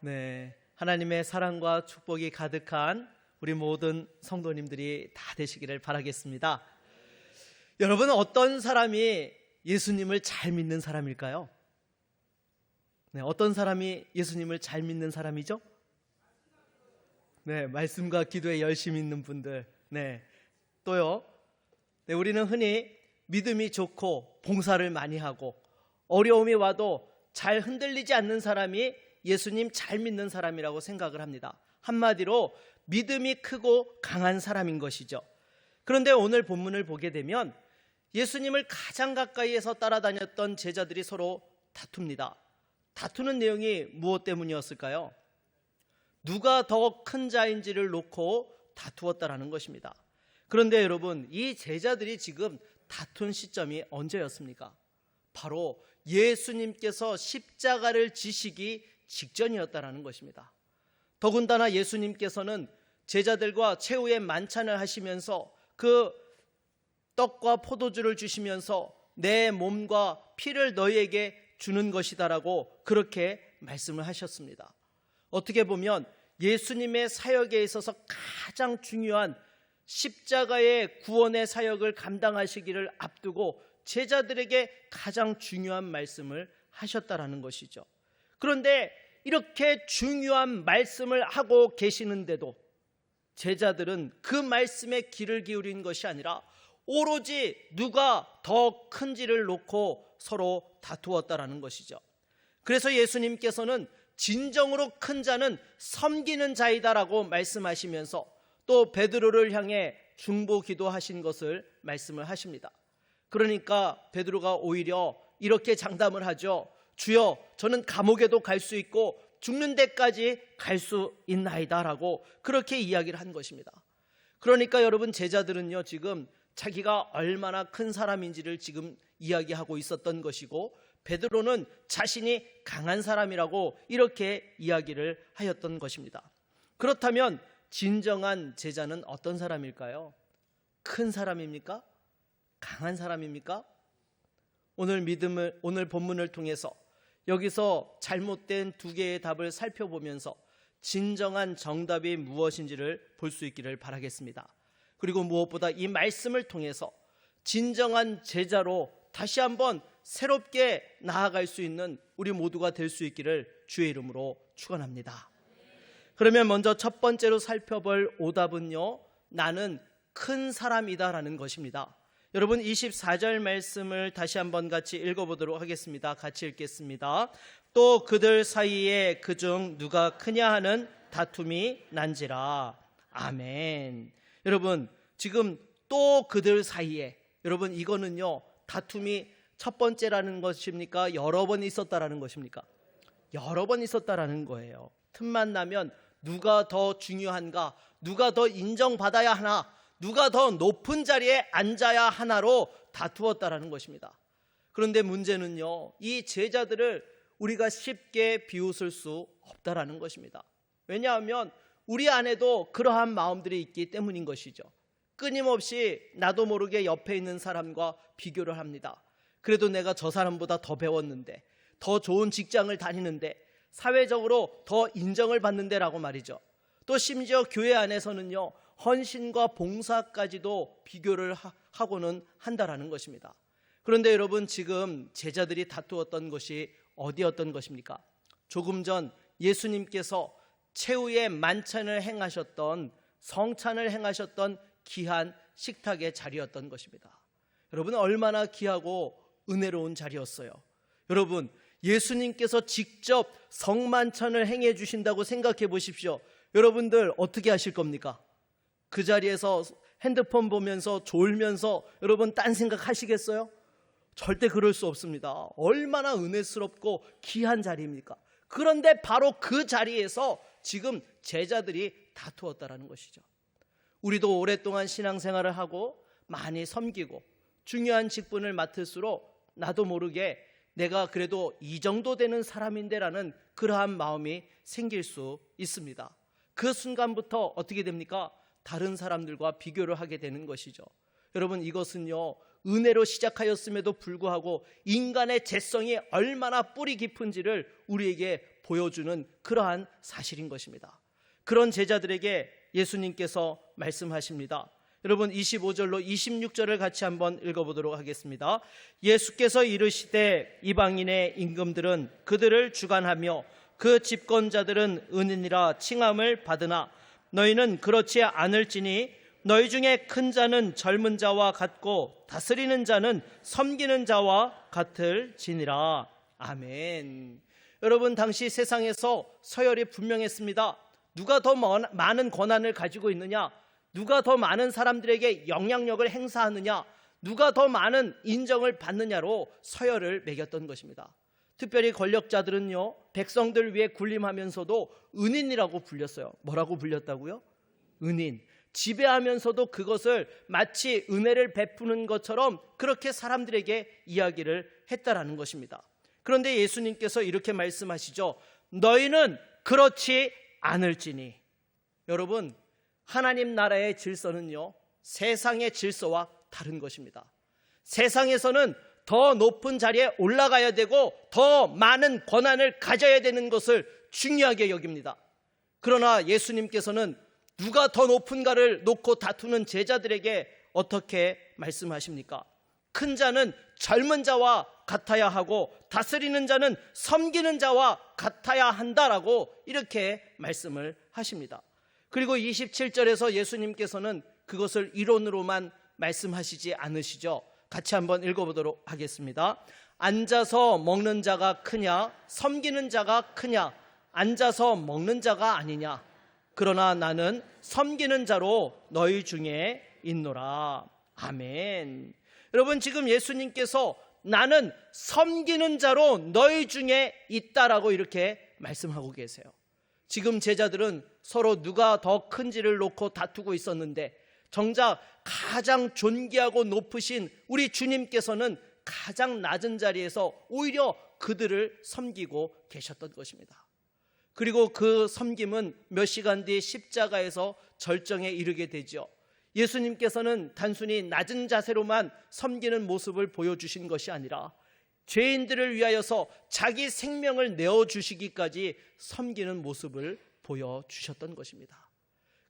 네, 하나님의 사랑과 축복이 가득한 우리 모든 성도님들이 다 되시기를 바라겠습니다. 여러분, 어떤 사람이 예수님을 잘 믿는 사람일까요? 네, 어떤 사람이 예수님을 잘 믿는 사람이죠? 네, 말씀과 기도에 열심히 있는 분들. 네, 또요. 네, 우리는 흔히 믿음이 좋고 봉사를 많이 하고 어려움이 와도 잘 흔들리지 않는 사람이 예수님 잘 믿는 사람이라고 생각을 합니다. 한마디로 믿음이 크고 강한 사람인 것이죠. 그런데 오늘 본문을 보게 되면 예수님을 가장 가까이에서 따라다녔던 제자들이 서로 다툽니다. 다투는 내용이 무엇 때문이었을까요? 누가 더 큰 자인지를 놓고 다투었다라는 것입니다. 그런데 여러분, 이 제자들이 지금 다툰 시점이 언제였습니까? 바로 예수님께서 십자가를 지시기 직전이었다라는 것입니다. 더군다나 예수님께서는 제자들과 최후의 만찬을 하시면서 그 떡과 포도주를 주시면서 내 몸과 피를 너희에게 주는 것이다라고 그렇게 말씀을 하셨습니다. 어떻게 보면 예수님의 사역에 있어서 가장 중요한 십자가의 구원의 사역을 감당하시기를 앞두고 제자들에게 가장 중요한 말씀을 하셨다라는 것이죠. 그런데 이렇게 중요한 말씀을 하고 계시는데도 제자들은 그 말씀에 귀를 기울인 것이 아니라 오로지 누가 더 큰지를 놓고 서로 다투었다라는 것이죠. 그래서 예수님께서는 진정으로 큰 자는 섬기는 자이다라고 말씀하시면서 또 베드로를 향해 중보 기도하신 것을 말씀을 하십니다. 그러니까 베드로가 오히려 이렇게 장담을 하죠. 주여, 저는 감옥에도 갈 수 있고 죽는 데까지 갈 수 있나이다라고 그렇게 이야기를 한 것입니다. 그러니까 여러분, 제자들은요, 지금 자기가 얼마나 큰 사람인지를 지금 이야기하고 있었던 것이고 베드로는 자신이 강한 사람이라고 이렇게 이야기를 하였던 것입니다. 그렇다면 진정한 제자는 어떤 사람일까요? 큰 사람입니까? 강한 사람입니까? 오늘 본문을 통해서 여기서 잘못된 두 개의 답을 살펴보면서 진정한 정답이 무엇인지를 볼 수 있기를 바라겠습니다. 그리고 무엇보다 이 말씀을 통해서 진정한 제자로 다시 한번 새롭게 나아갈 수 있는 우리 모두가 될 수 있기를 주의 이름으로 축원합니다. 그러면 먼저 첫 번째로 살펴볼 오답은요, 나는 큰 사람이다라는 것입니다. 여러분, 24절 말씀을 다시 한번 같이 읽어보도록 하겠습니다. 같이 읽겠습니다. 또 그들 사이에 그중 누가 크냐 하는 다툼이 난지라. 아멘. 여러분, 지금 또 그들 사이에, 여러분, 이거는요, 다툼이 첫 번째라는 것입니까? 여러 번 있었다라는 것입니까? 여러 번 있었다라는 거예요. 틈만 나면 누가 더 중요한가, 누가 더 인정받아야 하나, 누가 더 높은 자리에 앉아야 하나로 다투었다라는 것입니다. 그런데 문제는요, 이 제자들을 우리가 쉽게 비웃을 수 없다라는 것입니다. 왜냐하면 우리 안에도 그러한 마음들이 있기 때문인 것이죠. 끊임없이 나도 모르게 옆에 있는 사람과 비교를 합니다. 그래도 내가 저 사람보다 더 배웠는데, 더 좋은 직장을 다니는데, 사회적으로 더 인정을 받는데 라고 말이죠. 또 심지어 교회 안에서는요, 헌신과 봉사까지도 비교를 하고는 한다라는 것입니다. 그런데 여러분, 지금 제자들이 다투었던 것이 어디였던 것입니까? 조금 전 예수님께서 최후의 만찬을 행하셨던, 성찬을 행하셨던 귀한 식탁의 자리였던 것입니다. 여러분, 얼마나 귀하고 은혜로운 자리였어요. 여러분, 예수님께서 직접 성만찬을 행해 주신다고 생각해 보십시오. 여러분들 어떻게 하실 겁니까? 그 자리에서 핸드폰 보면서 졸면서 여러분 딴 생각 하시겠어요? 절대 그럴 수 없습니다. 얼마나 은혜스럽고 귀한 자리입니까? 그런데 바로 그 자리에서 지금 제자들이 다투었다라는 것이죠. 우리도 오랫동안 신앙생활을 하고 많이 섬기고 중요한 직분을 맡을수록 나도 모르게 내가 그래도 이 정도 되는 사람인데라는 그러한 마음이 생길 수 있습니다. 그 순간부터 어떻게 됩니까? 다른 사람들과 비교를 하게 되는 것이죠. 여러분, 이것은요, 은혜로 시작하였음에도 불구하고 인간의 죄성이 얼마나 뿌리 깊은지를 우리에게 보여주는 그러한 사실인 것입니다. 그런 제자들에게 예수님께서 말씀하십니다. 여러분 25절로 26절을 같이 한번 읽어보도록 하겠습니다. 예수께서 이르시되 이방인의 임금들은 그들을 주관하며 그 집권자들은 은인이라 칭함을 받으나 너희는 그렇지 않을지니 너희 중에 큰 자는 젊은 자와 같고 다스리는 자는 섬기는 자와 같을지니라. 아멘. 여러분 당시 세상에서 서열이 분명했습니다. 누가 더 많은 권한을 가지고 있느냐, 누가 더 많은 사람들에게 영향력을 행사하느냐, 누가 더 많은 인정을 받느냐로 서열을 매겼던 것입니다. 특별히 권력자들은요, 백성들 위해 군림하면서도 은인이라고 불렸어요. 뭐라고 불렸다고요? 은인. 지배하면서도 그것을 마치 은혜를 베푸는 것처럼 그렇게 사람들에게 이야기를 했다라는 것입니다. 그런데 예수님께서 이렇게 말씀하시죠. 너희는 그렇지 않을지니. 여러분, 하나님 나라의 질서는요, 세상의 질서와 다른 것입니다. 세상에서는 더 높은 자리에 올라가야 되고 더 많은 권한을 가져야 되는 것을 중요하게 여깁니다. 그러나 예수님께서는 누가 더 높은가를 놓고 다투는 제자들에게 어떻게 말씀하십니까? 큰 자는 젊은 자와 같아야 하고 다스리는 자는 섬기는 자와 같아야 한다라고 이렇게 말씀을 하십니다. 그리고 27절에서 예수님께서는 그것을 이론으로만 말씀하시지 않으시죠. 같이 한번 읽어보도록 하겠습니다. 앉아서 먹는 자가 크냐 섬기는 자가 크냐? 앉아서 먹는 자가 아니냐? 그러나 나는 섬기는 자로 너희 중에 있노라. 아멘. 여러분 지금 예수님께서 나는 섬기는 자로 너희 중에 있다라고 이렇게 말씀하고 계세요. 지금 제자들은 서로 누가 더 큰지를 놓고 다투고 있었는데 정작 가장 존귀하고 높으신 우리 주님께서는 가장 낮은 자리에서 오히려 그들을 섬기고 계셨던 것입니다. 그리고 그 섬김은 몇 시간 뒤에 십자가에서 절정에 이르게 되죠. 예수님께서는 단순히 낮은 자세로만 섬기는 모습을 보여주신 것이 아니라 죄인들을 위하여서 자기 생명을 내어주시기까지 섬기는 모습을 보여주셨던 것입니다.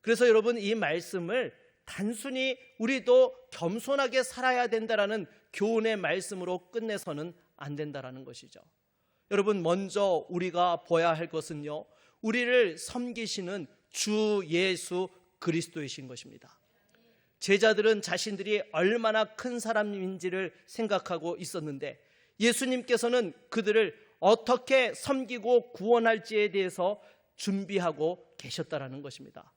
그래서 여러분 이 말씀을 단순히 우리도 겸손하게 살아야 된다라는 교훈의 말씀으로 끝내서는 안 된다라는 것이죠. 여러분 먼저 우리가 봐야 할 것은요, 우리를 섬기시는 주 예수 그리스도이신 것입니다. 제자들은 자신들이 얼마나 큰 사람인지를 생각하고 있었는데 예수님께서는 그들을 어떻게 섬기고 구원할지에 대해서 준비하고 계셨다라는 것입니다.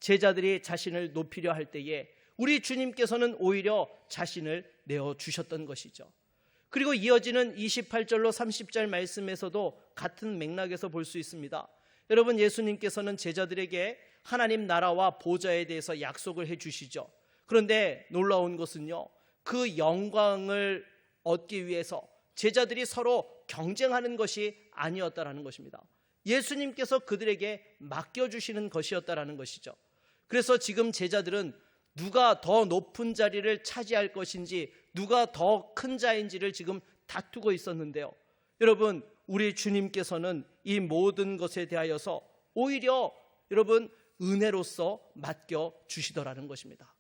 제자들이 자신을 높이려 할 때에 우리 주님께서는 오히려 자신을 내어주셨던 것이죠. 그리고 이어지는 28절로 30절 말씀에서도 같은 맥락에서 볼 수 있습니다. 여러분 예수님께서는 제자들에게 하나님 나라와 보좌에 대해서 약속을 해주시죠. 그런데 놀라운 것은요, 그 영광을 얻기 위해서 제자들이 서로 경쟁하는 것이 아니었다라는 것입니다. 예수님께서 그들에게 맡겨주시는 것이었다라는 것이죠. 그래서 지금 제자들은 누가 더 높은 자리를 차지할 것인지 누가 더 큰 자인지를 지금 다투고 있었는데요, 여러분 우리 주님께서는 이 모든 것에 대하여서 오히려 여러분 은혜로서 맡겨주시더라는 것입니다.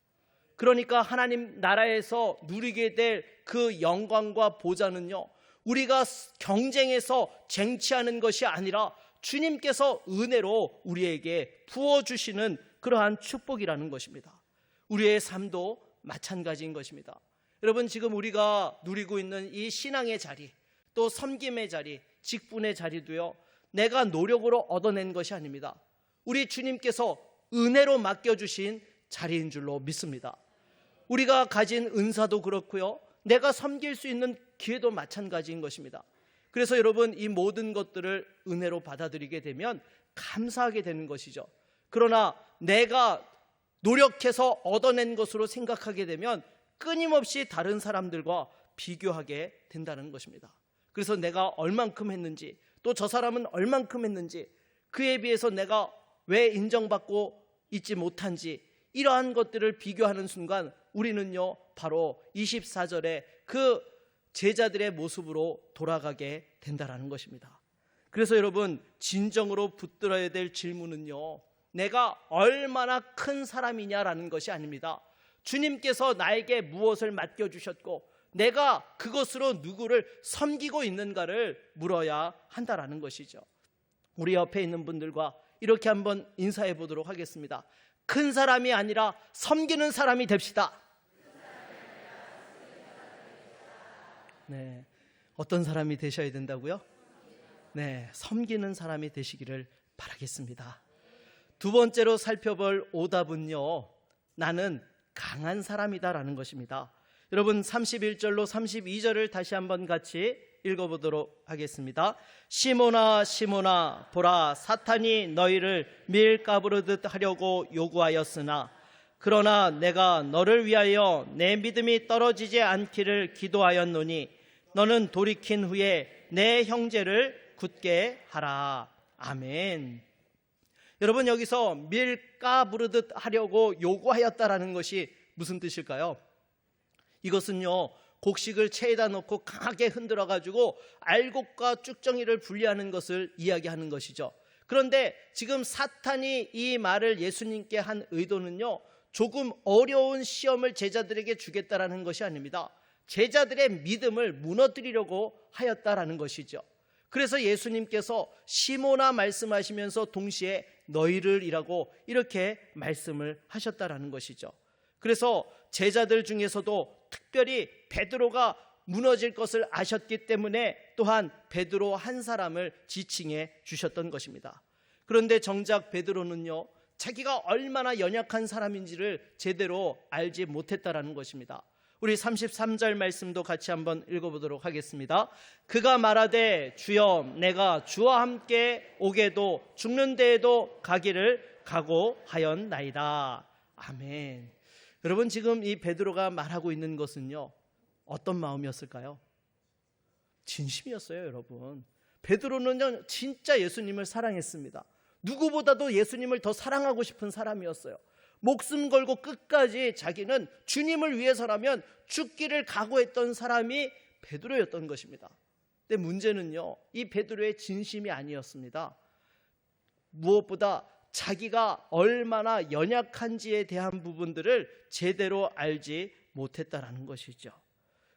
그러니까 하나님 나라에서 누리게 될 그 영광과 보좌는요, 우리가 경쟁해서 쟁취하는 것이 아니라 주님께서 은혜로 우리에게 부어주시는 그러한 축복이라는 것입니다. 우리의 삶도 마찬가지인 것입니다. 여러분 지금 우리가 누리고 있는 이 신앙의 자리, 또 섬김의 자리, 직분의 자리도요, 내가 노력으로 얻어낸 것이 아닙니다. 우리 주님께서 은혜로 맡겨주신 자리인 줄로 믿습니다. 우리가 가진 은사도 그렇고요, 내가 섬길 수 있는 기회도 마찬가지인 것입니다. 그래서 여러분 이 모든 것들을 은혜로 받아들이게 되면 감사하게 되는 것이죠. 그러나 내가 노력해서 얻어낸 것으로 생각하게 되면 끊임없이 다른 사람들과 비교하게 된다는 것입니다. 그래서 내가 얼만큼 했는지, 또 저 사람은 얼만큼 했는지, 그에 비해서 내가 왜 인정받고 있지 못한지, 이러한 것들을 비교하는 순간 우리는요 바로 24절에 그 제자들의 모습으로 돌아가게 된다라는 것입니다. 그래서 여러분, 진정으로 붙들어야 될 질문은요, 내가 얼마나 큰 사람이냐라는 것이 아닙니다. 주님께서 나에게 무엇을 맡겨주셨고 내가 그것으로 누구를 섬기고 있는가를 물어야 한다라는 것이죠. 우리 옆에 있는 분들과 이렇게 한번 인사해 보도록 하겠습니다. 큰 사람이 아니라 섬기는 사람이 됩시다. 네, 어떤 사람이 되셔야 된다고요? 네, 섬기는 사람이 되시기를 바라겠습니다. 두 번째로 살펴볼 오답은요, 나는 강한 사람이다라는 것입니다. 여러분, 31절로 32절을 다시 한번 같이 읽어보도록 하겠습니다. 시몬아 시몬아, 보라, 사탄이 너희를 밀가부르듯 하려고 요구하였으나 그러나 내가 너를 위하여 내 믿음이 떨어지지 않기를 기도하였노니 너는 돌이킨 후에 내 형제를 굳게 하라. 아멘. 여러분, 여기서 밀가부르듯 하려고 요구하였다라는 것이 무슨 뜻일까요? 이것은요, 곡식을 체에다 넣고 강하게 흔들어 가지고 알곡과 쭉정이를 분리하는 것을 이야기하는 것이죠. 그런데 지금 사탄이 이 말을 예수님께 한 의도는요, 조금 어려운 시험을 제자들에게 주겠다라는 것이 아닙니다. 제자들의 믿음을 무너뜨리려고 하였다라는 것이죠. 그래서 예수님께서 시몬아 말씀하시면서 동시에 너희를 이라고 이렇게 말씀을 하셨다라는 것이죠. 그래서 제자들 중에서도 특별히 베드로가 무너질 것을 아셨기 때문에 또한 베드로 한 사람을 지칭해 주셨던 것입니다. 그런데 정작 베드로는요, 자기가 얼마나 연약한 사람인지를 제대로 알지 못했다라는 것입니다. 우리 33절 말씀도 같이 한번 읽어보도록 하겠습니다. 그가 말하되 주여, 내가 주와 함께 오게도 죽는 데에도 가기를 각오하였나이다. 아멘. 여러분, 지금 이 베드로가 말하고 있는 것은요, 어떤 마음이었을까요? 진심이었어요. 여러분, 베드로는 진짜 예수님을 사랑했습니다. 누구보다도 예수님을 더 사랑하고 싶은 사람이었어요. 목숨 걸고 끝까지 자기는 주님을 위해서라면 죽기를 각오했던 사람이 베드로였던 것입니다. 근데 문제는요, 이 베드로의 진심이 아니었습니다. 무엇보다 자기가 얼마나 연약한지에 대한 부분들을 제대로 알지 못했다라는 것이죠.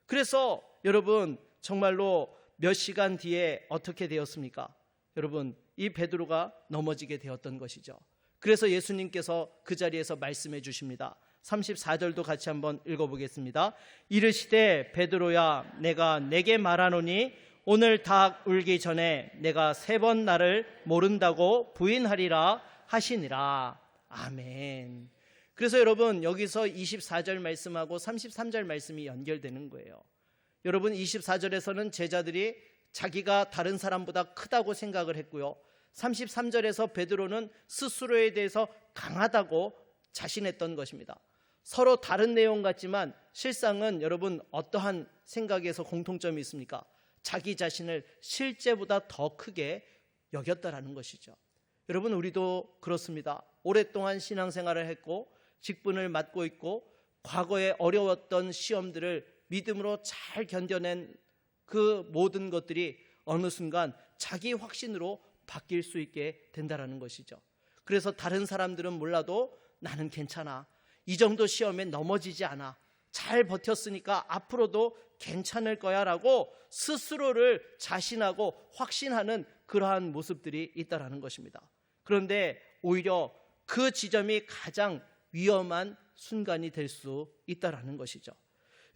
그래서 여러분, 정말로 몇 시간 뒤에 어떻게 되었습니까? 여러분, 이 베드로가 넘어지게 되었던 것이죠. 그래서 예수님께서 그 자리에서 말씀해 주십니다. 34절도 같이 한번 읽어보겠습니다. 이르시되 베드로야, 내가 내게 말하노니 오늘 닭 울기 전에 내가 3번 나를 모른다고 부인하리라 하시니라. 아멘. 그래서 여러분, 여기서 24절 말씀하고 33절 말씀이 연결되는 거예요. 여러분, 24절에서는 제자들이 자기가 다른 사람보다 크다고 생각을 했고요, 33절에서 베드로는 스스로에 대해서 강하다고 자신했던 것입니다. 서로 다른 내용 같지만 실상은 여러분, 어떠한 생각에서 공통점이 있습니까? 자기 자신을 실제보다 더 크게 여겼다라는 것이죠. 여러분, 우리도 그렇습니다. 오랫동안 신앙생활을 했고 직분을 맡고 있고 과거에 어려웠던 시험들을 믿음으로 잘 견뎌낸 그 모든 것들이 어느 순간 자기 확신으로 바뀔 수 있게 된다는 것이죠. 그래서 다른 사람들은 몰라도 나는 괜찮아, 이 정도 시험에 넘어지지 않아, 잘 버텼으니까 앞으로도 괜찮을 거야 라고 스스로를 자신하고 확신하는 그러한 모습들이 있다는 것입니다. 그런데 오히려 그 지점이 가장 위험한 순간이 될 수 있다는 것이죠.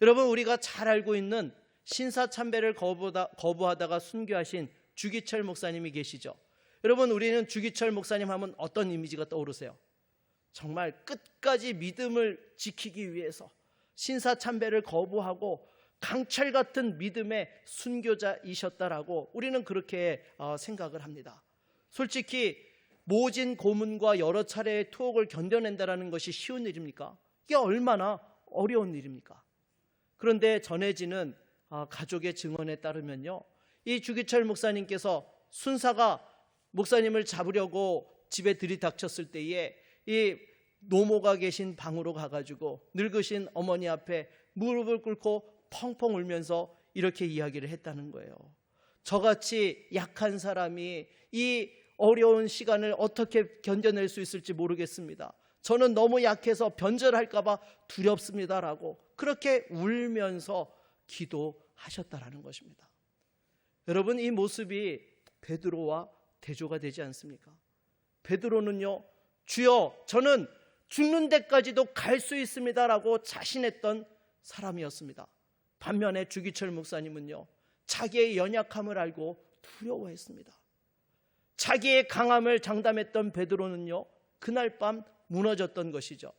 여러분, 우리가 잘 알고 있는 신사참배를 거부하다가 순교하신 주기철 목사님이 계시죠. 여러분, 우리는 주기철 목사님 하면 어떤 이미지가 떠오르세요? 정말 끝까지 믿음을 지키기 위해서 신사참배를 거부하고 강철 같은 믿음의 순교자이셨다라고 우리는 그렇게 생각을 합니다. 솔직히 모진 고문과 여러 차례의 투옥을 견뎌낸다는 것이 쉬운 일입니까? 이게 얼마나 어려운 일입니까? 그런데 전해지는 가족의 증언에 따르면요, 이 주기철 목사님께서 순사가 목사님을 잡으려고 집에 들이닥쳤을 때에 이 노모가 계신 방으로 가가지고 늙으신 어머니 앞에 무릎을 꿇고 펑펑 울면서 이렇게 이야기를 했다는 거예요. 저같이 약한 사람이 이 어려운 시간을 어떻게 견뎌낼 수 있을지 모르겠습니다. 저는 너무 약해서 변절할까 봐 두렵습니다라고 그렇게 울면서 기도하셨다라는 것입니다. 여러분, 이 모습이 베드로와 대조가 되지 않습니까? 베드로는요, 주여 저는 죽는 데까지도 갈 수 있습니다라고 자신했던 사람이었습니다. 반면에 주기철 목사님은요, 자기의 연약함을 알고 두려워했습니다. 자기의 강함을 장담했던 베드로는요, 그날 밤 무너졌던 것이죠.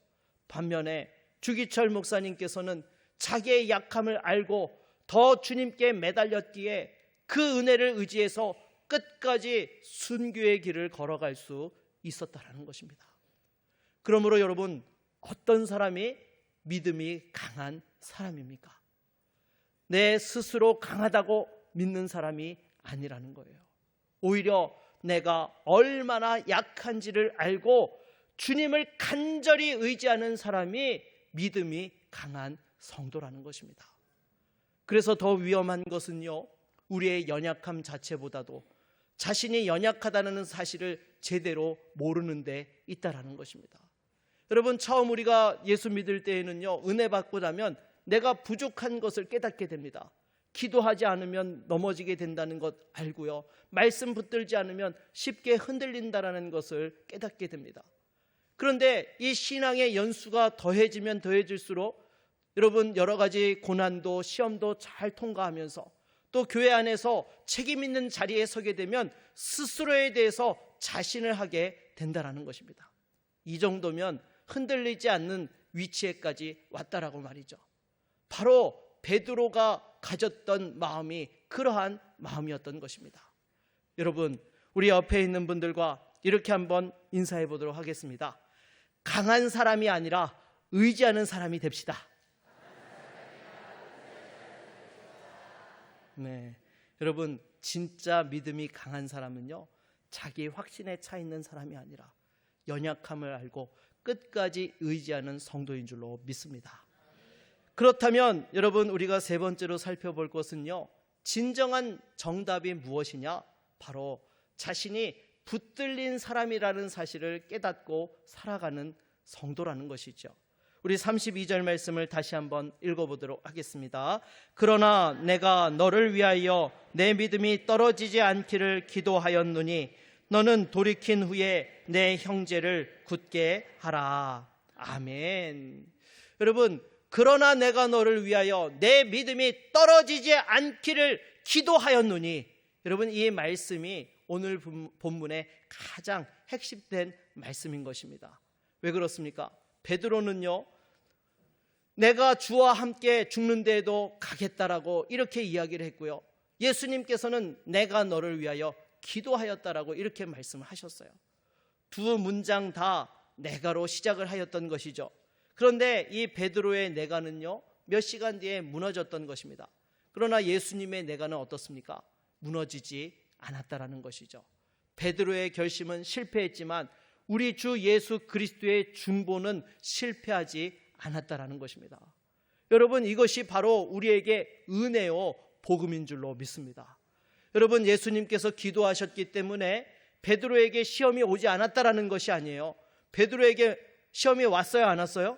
반면에 주기철 목사님께서는 자기의 약함을 알고 더 주님께 매달렸기에 그 은혜를 의지해서 끝까지 순교의 길을 걸어갈 수 있었다라는 것입니다. 그러므로 여러분, 어떤 사람이 믿음이 강한 사람입니까? 내 스스로 강하다고 믿는 사람이 아니라는 거예요. 오히려 내가 얼마나 약한지를 알고 주님을 간절히 의지하는 사람이 믿음이 강한 성도라는 것입니다. 그래서 더 위험한 것은요, 우리의 연약함 자체보다도 자신이 연약하다는 사실을 제대로 모르는 데 있다라는 것입니다. 여러분, 처음 우리가 예수 믿을 때에는요, 은혜 받고 나면 내가 부족한 것을 깨닫게 됩니다. 기도하지 않으면 넘어지게 된다는 것 알고요, 말씀 붙들지 않으면 쉽게 흔들린다라는 것을 깨닫게 됩니다. 그런데 이 신앙의 연수가 더해지면 더해질수록 여러분, 여러 가지 고난도 시험도 잘 통과하면서 또 교회 안에서 책임 있는 자리에 서게 되면 스스로에 대해서 자신을 하게 된다라는 것입니다. 이 정도면 흔들리지 않는 위치에까지 왔다라고 말이죠. 바로 베드로가 가졌던 마음이 그러한 마음이었던 것입니다. 여러분, 우리 옆에 있는 분들과 이렇게 한번 인사해 보도록 하겠습니다. 강한 사람이 아니라 의지하는 사람이 됩시다. 네, 여러분, 진짜 믿음이 강한 사람은요, 자기 확신에 차 있는 사람이 아니라 연약함을 알고 끝까지 의지하는 성도인 줄로 믿습니다. 그렇다면 여러분, 우리가 세 번째로 살펴볼 것은요, 진정한 정답이 무엇이냐? 바로 자신이 붙들린 사람이라는 사실을 깨닫고 살아가는 성도라는 것이죠. 우리 32절 말씀을 다시 한번 읽어보도록 하겠습니다. 그러나 내가 너를 위하여 내 믿음이 떨어지지 않기를 기도하였노니 너는 돌이킨 후에 내 형제를 굳게 하라. 아멘. 여러분, 그러나 내가 너를 위하여 내 믿음이 떨어지지 않기를 기도하였노니, 여러분, 이 말씀이 오늘 본문의 가장 핵심된 말씀인 것입니다. 왜 그렇습니까? 베드로는요, 내가 주와 함께 죽는 데에도 가겠다라고 이렇게 이야기를 했고요, 예수님께서는 내가 너를 위하여 기도하였다라고 이렇게 말씀을 하셨어요. 두 문장 다 내가로 시작을 하였던 것이죠. 그런데 이 베드로의 내가는요, 몇 시간 뒤에 무너졌던 것입니다. 그러나 예수님의 내가는 어떻습니까? 무너지지 않았다라는 것이죠. 베드로의 결심은 실패했지만 우리 주 예수 그리스도의 중보는 실패하지 않았다라는 것입니다. 여러분, 이것이 바로 우리에게 은혜요 복음인 줄로 믿습니다. 여러분, 예수님께서 기도하셨기 때문에 베드로에게 시험이 오지 않았다라는 것이 아니에요. 베드로에게 시험이 왔어요, 안 왔어요?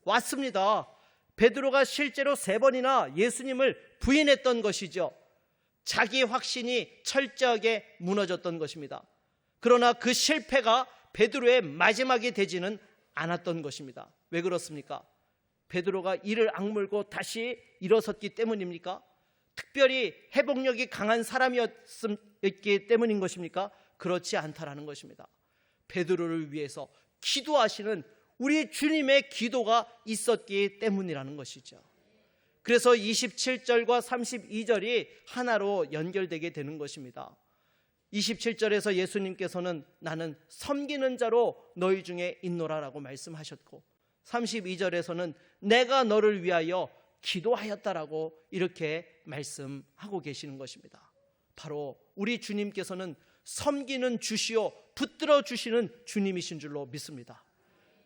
왔습니다. 베드로가 실제로 3번이나 예수님을 부인했던 것이죠. 자기 확신이 철저하게 무너졌던 것입니다. 그러나 그 실패가 베드로의 마지막이 되지는 않았던 것입니다. 왜 그렇습니까? 베드로가 이를 악물고 다시 일어섰기 때문입니까? 특별히 회복력이 강한 사람이었기 때문인 것입니까? 그렇지 않다라는 것입니다. 베드로를 위해서 기도하시는 우리 주님의 기도가 있었기 때문이라는 것이죠. 그래서 27절과 32절이 하나로 연결되게 되는 것입니다. 27절에서 예수님께서는 나는 섬기는 자로 너희 중에 있노라라고 말씀하셨고, 32절에서는 내가 너를 위하여 기도하였다라고 이렇게 말씀하고 계시는 것입니다. 바로 우리 주님께서는 섬기는 주시오 붙들어 주시는 주님이신 줄로 믿습니다.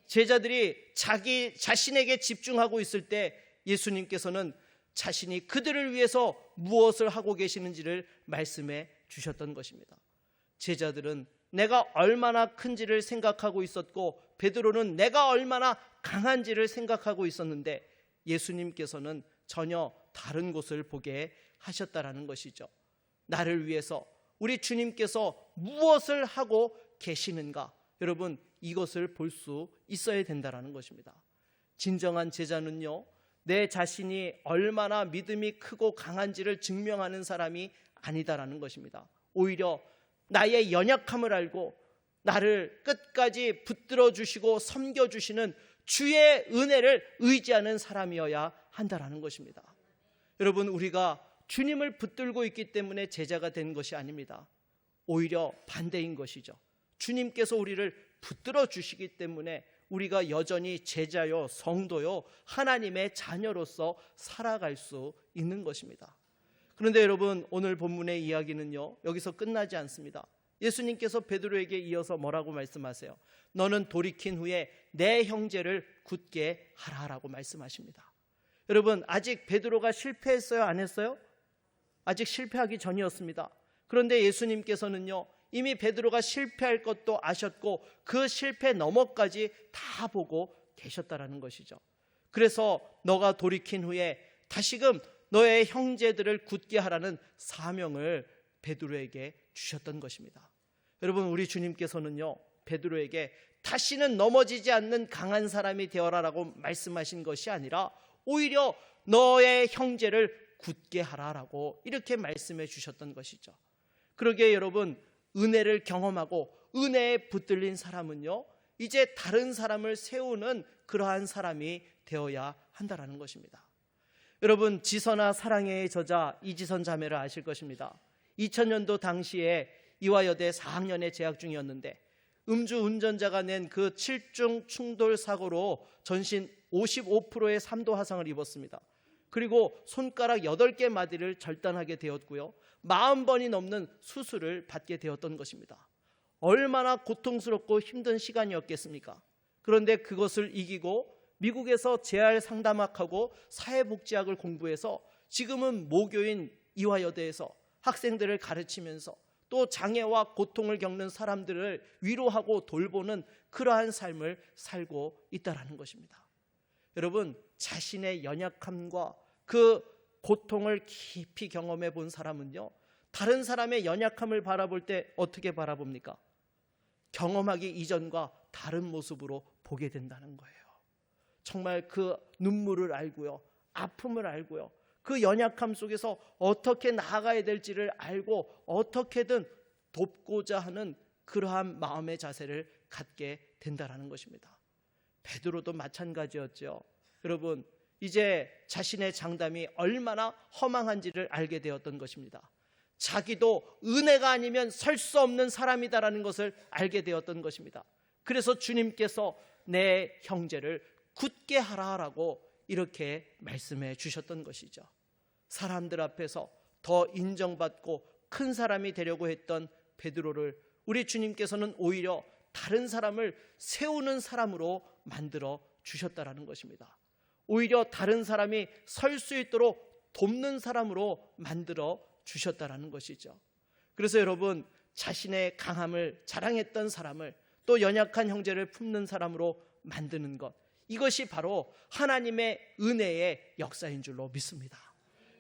제자들이 자신에게 집중하고 있을 때 예수님께서는 자신이 그들을 위해서 무엇을 하고 계시는지를 말씀해 주셨던 것입니다. 제자들은 내가 얼마나 큰지를 생각하고 있었고 베드로는 내가 얼마나 강한지를 생각하고 있었는데 예수님께서는 전혀 다른 곳을 보게 하셨다라는 것이죠. 나를 위해서 우리 주님께서 무엇을 하고 계시는가, 여러분 이것을 볼 수 있어야 된다라는 것입니다. 진정한 제자는요, 내 자신이 얼마나 믿음이 크고 강한지를 증명하는 사람이 아니다라는 것입니다. 오히려 나의 연약함을 알고 나를 끝까지 붙들어 주시고 섬겨 주시는 주의 은혜를 의지하는 사람이어야 한다라는 것입니다. 여러분, 우리가 주님을 붙들고 있기 때문에 제자가 된 것이 아닙니다. 오히려 반대인 것이죠. 주님께서 우리를 붙들어 주시기 때문에 우리가 여전히 제자요, 성도요, 하나님의 자녀로서 살아갈 수 있는 것입니다. 그런데 여러분, 오늘 본문의 이야기는요, 여기서 끝나지 않습니다. 예수님께서 베드로에게 이어서 뭐라고 말씀하세요? 너는 돌이킨 후에 내 형제를 굳게 하라라고 말씀하십니다. 여러분, 아직 베드로가 실패했어요, 안 했어요? 아직 실패하기 전이었습니다. 그런데 예수님께서는요, 이미 베드로가 실패할 것도 아셨고 그 실패 너머까지 다 보고 계셨다라는 것이죠. 그래서 너가 돌이킨 후에 다시금 너의 형제들을 굳게 하라는 사명을 베드로에게 주셨던 것입니다. 여러분, 우리 주님께서는요, 베드로에게 다시는 넘어지지 않는 강한 사람이 되어라라고 말씀하신 것이 아니라 오히려 너의 형제를 굳게 하라라고 이렇게 말씀해 주셨던 것이죠. 그러기에 여러분, 은혜를 경험하고 은혜에 붙들린 사람은요, 이제 다른 사람을 세우는 그러한 사람이 되어야 한다라는 것입니다. 여러분, 지선아 사랑해의 저자 이지선 자매를 아실 것입니다. 2000년도 당시에 이화여대 4학년에 재학 중이었는데 음주 운전자가 낸 그 7중 충돌 사고로 전신 55%의 3도 화상을 입었습니다. 그리고 손가락 8개 마디를 절단하게 되었고요, 40번이 넘는 수술을 받게 되었던 것입니다. 얼마나 고통스럽고 힘든 시간이었겠습니까? 그런데 그것을 이기고 미국에서 재활 상담학하고 사회복지학을 공부해서 지금은 모교인 이화여대에서 학생들을 가르치면서 또 장애와 고통을 겪는 사람들을 위로하고 돌보는 그러한 삶을 살고 있다라는 것입니다. 여러분, 자신의 연약함과 그 고통을 깊이 경험해 본 사람은요, 다른 사람의 연약함을 바라볼 때 어떻게 바라봅니까? 경험하기 이전과 다른 모습으로 보게 된다는 거예요. 정말 그 눈물을 알고요, 아픔을 알고요, 그 연약함 속에서 어떻게 나아가야 될지를 알고 어떻게든 돕고자 하는 그러한 마음의 자세를 갖게 된다는 것입니다. 베드로도 마찬가지였죠. 여러분, 이제 자신의 장담이 얼마나 허망한지를 알게 되었던 것입니다. 자기도 은혜가 아니면 설 수 없는 사람이다라는 것을 알게 되었던 것입니다. 그래서 주님께서 내 형제를 굳게 하라라고 이렇게 말씀해 주셨던 것이죠. 사람들 앞에서 더 인정받고 큰 사람이 되려고 했던 베드로를 우리 주님께서는 오히려 다른 사람을 세우는 사람으로 만들어 주셨다라는 것입니다. 오히려 다른 사람이 설 수 있도록 돕는 사람으로 만들어 주셨다라는 것이죠. 그래서 여러분, 자신의 강함을 자랑했던 사람을 또 연약한 형제를 품는 사람으로 만드는 것, 이것이 바로 하나님의 은혜의 역사인 줄로 믿습니다.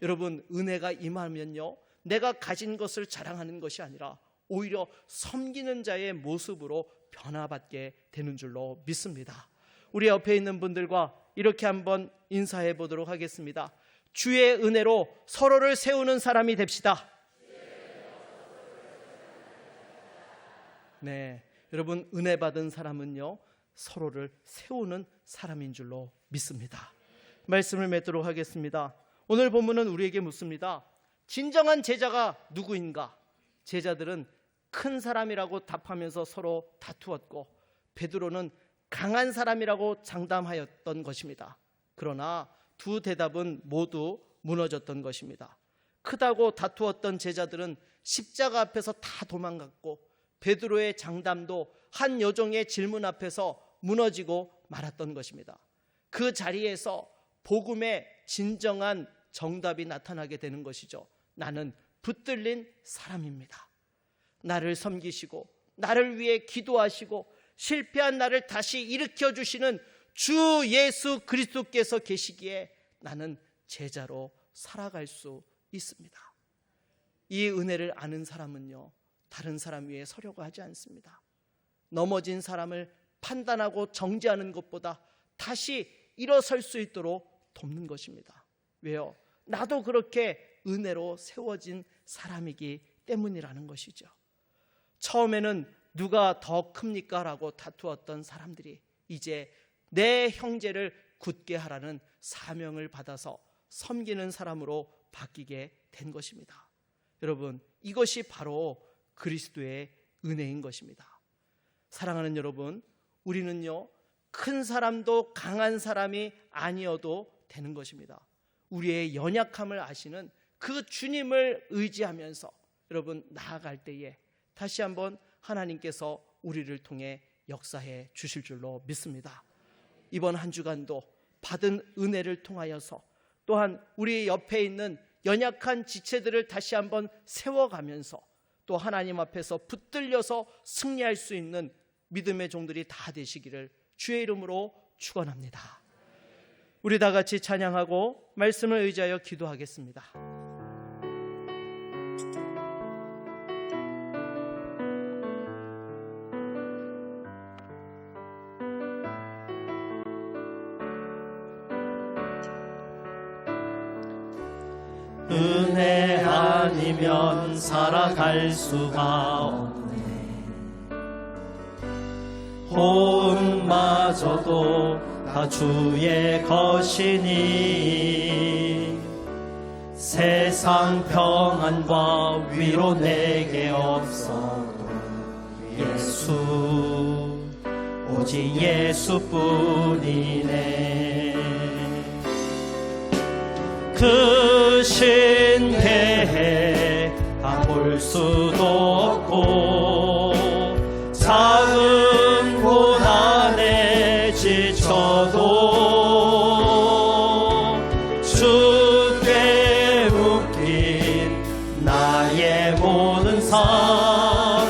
여러분, 은혜가 임하면요, 내가 가진 것을 자랑하는 것이 아니라 오히려 섬기는 자의 모습으로 변화받게 되는 줄로 믿습니다. 우리 옆에 있는 분들과 이렇게 한번 인사해 보도록 하겠습니다. 주의 은혜로 서로를 세우는 사람이 됩시다. 네, 여러분, 은혜 받은 사람은요, 서로를 세우는 사람인 줄로 믿습니다. 말씀을 맺도록 하겠습니다. 오늘 본문은 우리에게 묻습니다. 진정한 제자가 누구인가? 제자들은 큰 사람이라고 답하면서 서로 다투었고 베드로는 강한 사람이라고 장담하였던 것입니다. 그러나 두 대답은 모두 무너졌던 것입니다. 크다고 다투었던 제자들은 십자가 앞에서 다 도망갔고 베드로의 장담도 한 여종의 질문 앞에서 무너지고 말았던 것입니다. 그 자리에서 복음의 진정한 정답이 나타나게 되는 것이죠. 나는 붙들린 사람입니다. 나를 섬기시고 나를 위해 기도하시고 실패한 나를 다시 일으켜 주시는 주 예수 그리스도께서 계시기에 나는 제자로 살아갈 수 있습니다. 이 은혜를 아는 사람은요, 다른 사람 위에 서려고 하지 않습니다. 넘어진 사람을 판단하고 정죄하는 것보다 다시 일어설 수 있도록 돕는 것입니다. 왜요? 나도 그렇게 은혜로 세워진 사람이기 때문이라는 것이죠. 처음에는 누가 더 큽니까? 라고 다투었던 사람들이 이제 내 형제를 굳게 하라는 사명을 받아서 섬기는 사람으로 바뀌게 된 것입니다. 여러분, 이것이 바로 그리스도의 은혜인 것입니다. 사랑하는 여러분, 우리는요, 큰 사람도 강한 사람이 아니어도 되는 것입니다. 우리의 연약함을 아시는 그 주님을 의지하면서 여러분 나아갈 때에 다시 한번 하나님께서 우리를 통해 역사해 주실 줄로 믿습니다. 이번 한 주간도 받은 은혜를 통하여서 또한 우리 옆에 있는 연약한 지체들을 다시 한번 세워가면서 또 하나님 앞에서 붙들려서 승리할 수 있는 믿음의 종들이 다 되시기를 주의 이름으로 축원합니다. 우리 다 같이 찬양하고 말씀을 의지하여 기도하겠습니다. 은혜 아니면 살아갈 수가 없네. 호흡마저도 다 주의 것이니 세상 평안과 위로 내게 없어도 예수, 오직 예수뿐이네. 그 신대에 다 볼 수도 없고 작은 고난에 지쳐도 주께 묶인 나의 모든 삶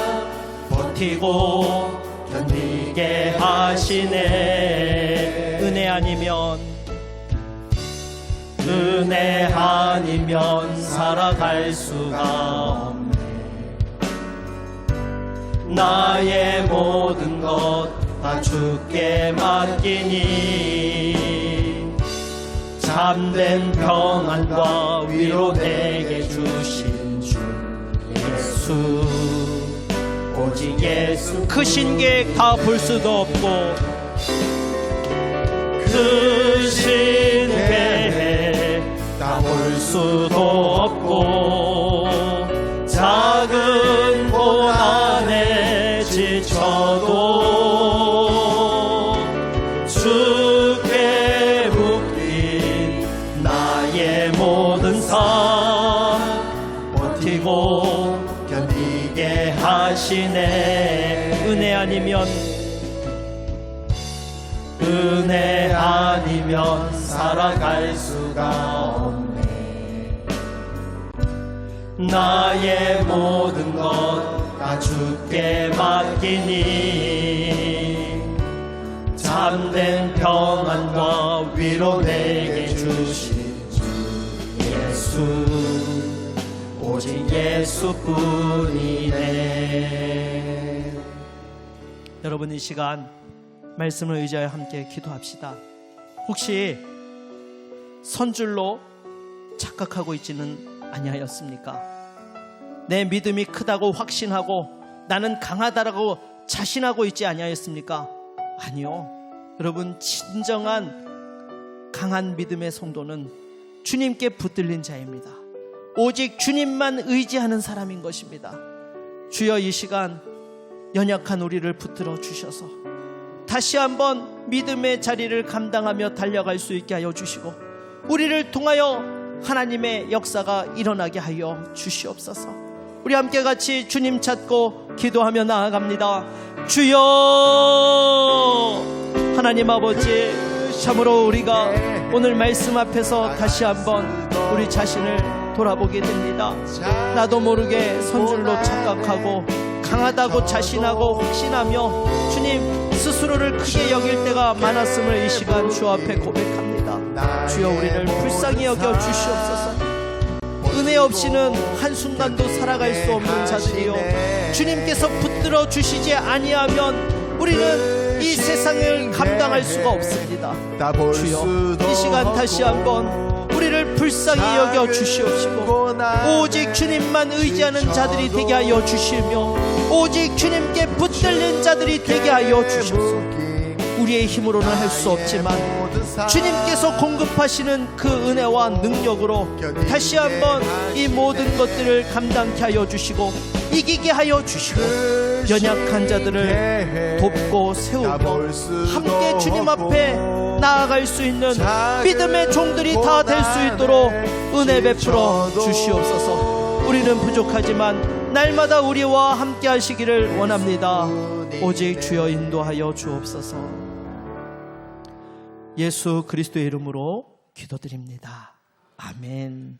버티고 견디게 하시네. 은혜 아니면 살아갈 수가 없네. 나의 모든 것 다 주께 맡기니 참된 평안과 위로 내게 주신 주 예수, 오직 예수. 그 신계획 다 볼 수도 없고 그 신계획 다 볼 수도 없고 작은 고난에 지쳐도 주께 묶인 나의 모든 삶 버티고 견디게 하시네. 은혜 아니면 살아갈 수가 없네. 나의 모든 것 다 주께 맡기니 참된 평안과 위로 내게 주신 주 예수, 오직 예수뿐이네. 여러분, 이 시간 말씀을 의지하여 함께 기도합시다. 혹시 선줄로 착각하고 있지는 아니하였습니까? 내 믿음이 크다고 확신하고 나는 강하다라고 자신하고 있지 아니하였습니까? 아니요. 여러분, 진정한 강한 믿음의 성도는 주님께 붙들린 자입니다. 오직 주님만 의지하는 사람인 것입니다. 주여, 이 시간 연약한 우리를 붙들어 주셔서 다시 한번 믿음의 자리를 감당하며 달려갈 수 있게 하여 주시고 우리를 통하여 하나님의 역사가 일어나게 하여 주시옵소서. 우리 함께 같이 주님 찾고 기도하며 나아갑니다. 주여, 하나님 아버지, 참으로 우리가 오늘 말씀 앞에서 다시 한번 우리 자신을 돌아보게 됩니다. 나도 모르게 선줄로 착각하고 강하다고 자신하고 확신하며 주님 스스로를 크게 여길 때가 많았음을 이 시간 주 앞에 고백합니다. 주여 우리를 불쌍히 여겨 주시옵소서. 은혜 없이는 한순간도 살아갈 수 없는 자들이요, 주님께서 붙들어 주시지 아니하면 우리는 이 세상을 감당할 수가 없습니다. 주여 이 시간 다시 한번 우리를 불쌍히 여겨 주시옵시고 오직 주님만 의지하는 자들이 되게 하여 주시며 오직 주님께 붙들린 자들이 되게 하여 주시옵소서. 우리의 힘으로는 할 수 없지만 주님께서 공급하시는 그 은혜와 능력으로 다시 한번 이 모든 것들을 감당케 하여 주시고 이기게 하여 주시고 연약한 자들을 돕고 세우며 함께 주님 앞에 나아갈 수 있는 믿음의 종들이 다 될 수 있도록 은혜 베풀어 주시옵소서. 우리는 부족하지만 날마다 우리와 함께 하시기를 원합니다. 오직 주여 인도하여 주옵소서. 예수 그리스도의 이름으로 기도드립니다. 아멘.